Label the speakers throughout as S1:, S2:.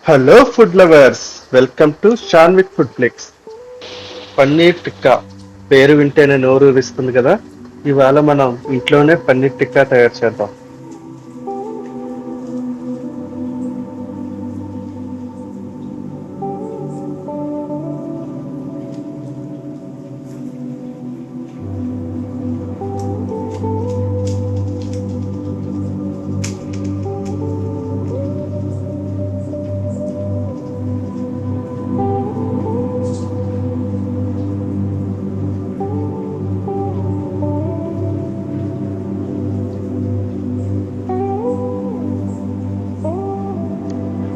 S1: Hello food lovers, welcome to Shanvik food flicks. Paneer tikka పేరు వింటేనే నోరు ఊరిస్తుంది కదా. ఇవాళ మనం ఇంట్లోనే పన్నీర్ టిక్కా తయారు చేద్దాం.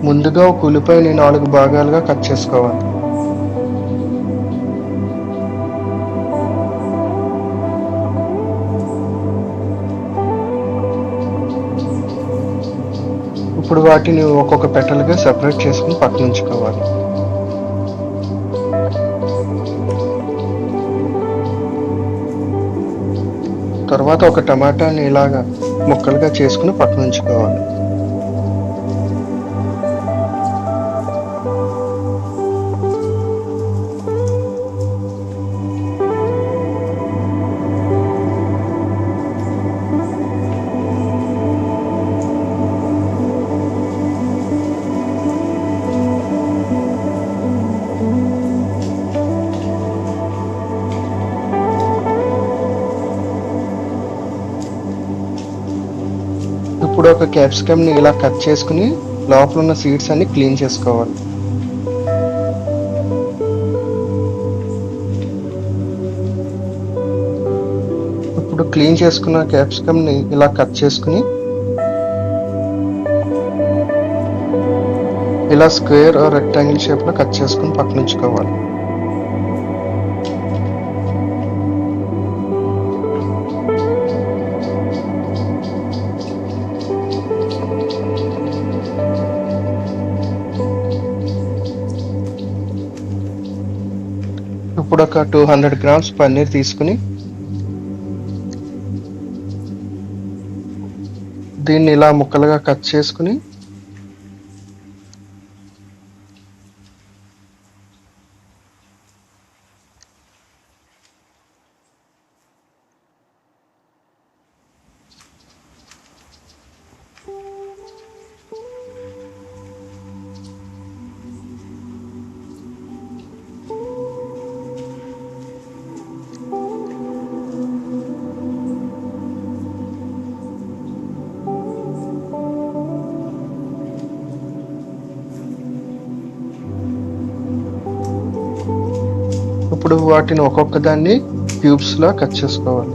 S2: ముందుగా ఒక ఉల్లిపాయని 4 భాగాలుగా కట్ చేసుకోవాలి. ఇప్పుడు వాటిని ఒక్కొక్క పెటలుగా సెపరేట్ చేసుకుని పక్కన ఉంచుకోవాలి. తర్వాత ఒక టమాటాని ఇలాగా ముక్కలుగా చేసుకుని పక్కన ఉంచుకోవాలి. ఇప్పుడు ఒక క్యాప్సికమ్ని ఇలా కట్ చేసుకుని లోపల ఉన్న సీడ్స్ అన్ని క్లీన్ చేసుకోవాలి. ఇప్పుడు క్లీన్ చేసుకున్న క్యాప్సికమ్ని ఇలా కట్ చేసుకుని ఇలా స్క్వేర్ రెక్టాంగిల్ షేప్ లో కట్ చేసుకుని పక్కన ఉంచుకోవాలి. ఇప్పుడు ఒక 200 గ్రామ్స్ పన్నీర్ తీసుకుని దీన్ని ఇలా ముక్కలుగా కట్ చేసుకుని ఇప్పుడు వాటిని ఒక్కొక్క దాన్ని క్యూబ్స్ లా కట్ చేసుకోవాలి.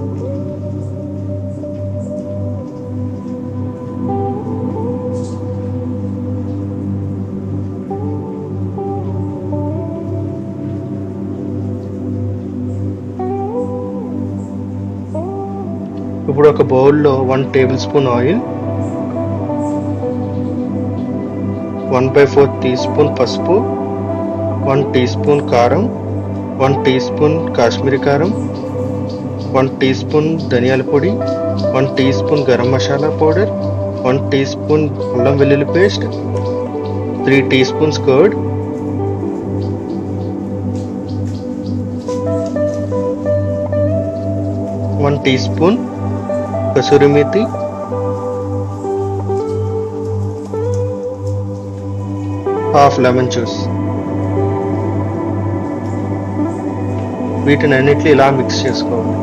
S1: ఇప్పుడు ఒక బౌల్లో 1 tablespoon oil, 1/4 teaspoon పసుపు, 1 టీ స్పూన్ కారం, 1 టీ స్పూన్ కాశ్మీరీ కారం, 1 టీ స్పూన్ ధనియాల పొడి, 1 teaspoon garam masala powder, 1 teaspoon అల్లం వెల్లుల్లి paste, 3 teaspoons curd, 1 teaspoon kasuri methi, half lemon juice. వీటిని అన్నిటిని ఇలా మిక్స్ చేసుకోవాలి.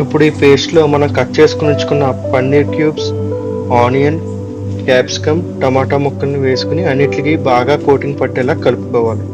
S1: ఇప్పుడు ఈ పేస్ట్లో మనం కట్ చేసుకుని ఉంచుకున్న పన్నీర్ క్యూబ్స్, ఆనియన్, క్యాప్సికమ్, టమాటా ముక్కల్ని వేసుకుని అన్నిటికీ బాగా కోటింగ్ పట్టేలా కలుపుకోవాలి.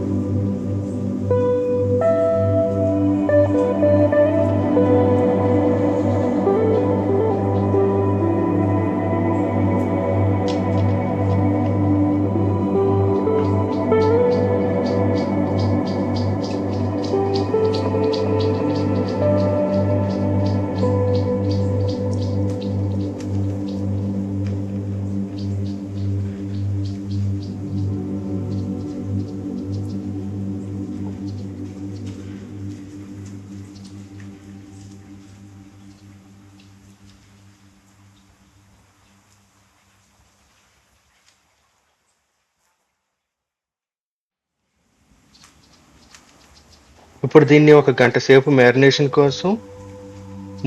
S1: ఇప్పుడు దీన్ని ఒక గంట సేపు మ్యారినేషన్ కోసం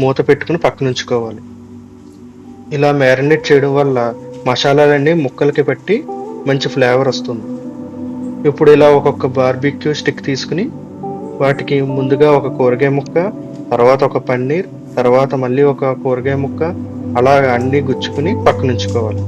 S1: మూత పెట్టుకుని పక్కన ఉంచుకోవాలి. ఇలా మ్యారినేట్ చేయడం వల్ల మసాలాలన్నీ ముక్కలకి పట్టి మంచి ఫ్లేవర్ వస్తుంది. ఇప్పుడు ఇలా ఒక్కొక్క బార్బిక్యూ స్టిక్ తీసుకుని వాటికి ముందుగా ఒక కూరగాయ ముక్క, తర్వాత ఒక పన్నీర్, తర్వాత మళ్ళీ ఒక కూరగాయ ముక్క, అలా అన్నీ గుచ్చుకుని పక్కన ఉంచుకోవాలి.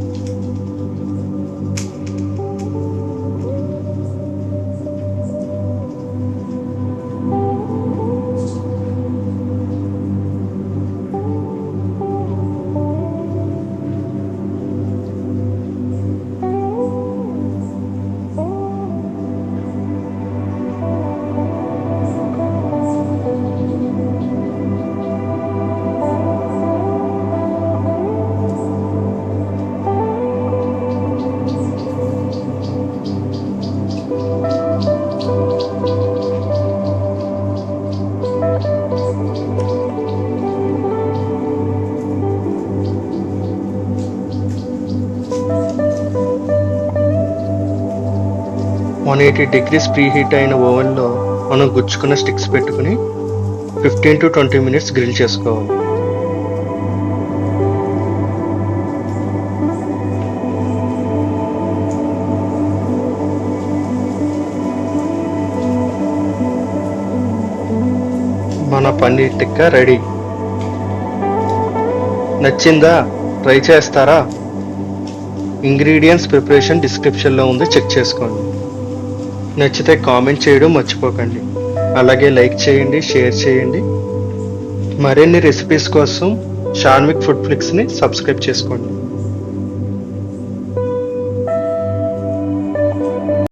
S1: $180 ప్రీ హీట్ అయిన ఓవెన్లో మనం గుచ్చుకున్న స్టిక్స్ పెట్టుకుని 15 to 20 minutes గ్రిల్ చేసుకోవాలి. మన పన్నీర్ టిక్కా రెడీ. నచ్చిందా? ట్రై చేస్తారా? ఇంగ్రీడియంట్స్ ప్రిపరేషన్ డిస్క్రిప్షన్లో ఉంది, చెక్ చేసుకోండి. నచ్చితే కామెంట్ చేయడం మర్చిపోకండి. అలాగే లైక్ చేయండి, షేర్ చేయండి. మరిన్ని రెసిపీస్ కోసం షాన్విక్ ఫుడ్ ఫ్లిక్స్ని సబ్స్క్రైబ్ చేసుకోండి.